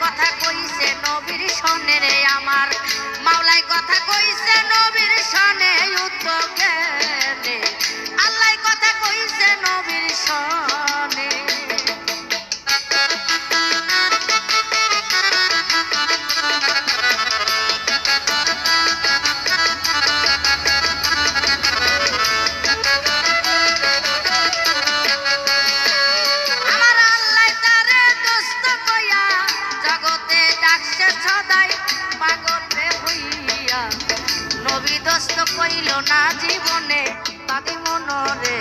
কথা কইছে নবীর সনে রে আমার, মাওলাই কথা কইছে নবীর সনে যুদ্ধ কেনে, আল্লাহ কথা কইছে নবীর সনে। নবী দোস্ত কইল না জীবনে বাকি মনরে,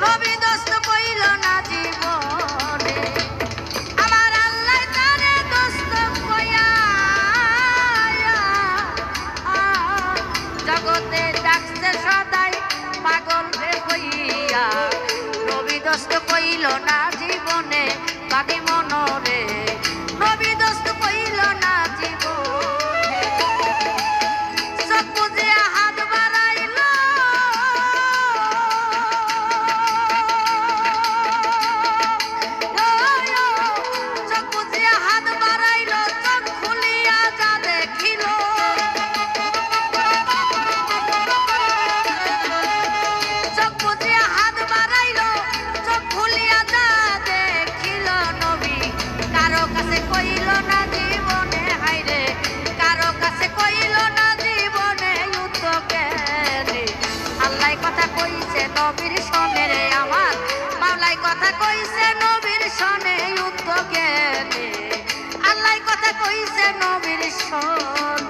নবী দোস্ত কইল না জীবনে, আমার আল্লাহ তারে দোস্ত কইয়া জগতে ডাকছে সদাই পাগল রে হইয়া, নবী দোস্ত কইল না জীবনে বাকি মনরে, নবী দোস্ত কইল না জীবনে। চোখ বুজিয়া হাত বাড়াইল, চোখ বুজিয়া হাত বাড়াইল, চোখ খুলিয়া যা দেখিল, চোখ বুজিয়া হাত বাড়াইল, চোখ খুলিয়া যা দেখিল, নবী কারো কাছে কইল না জীবনে, হাইরে কারো কাছে কইল না জীবনে যুদ্ধ কেনে, আল্লাহ কথা কইছে নবীর সনে রে আমার, মাওলাই কথা কইছে নবীর সনে যুদ্ধ কেনে, আল্লাহ কথা কইছে নবীর সনে।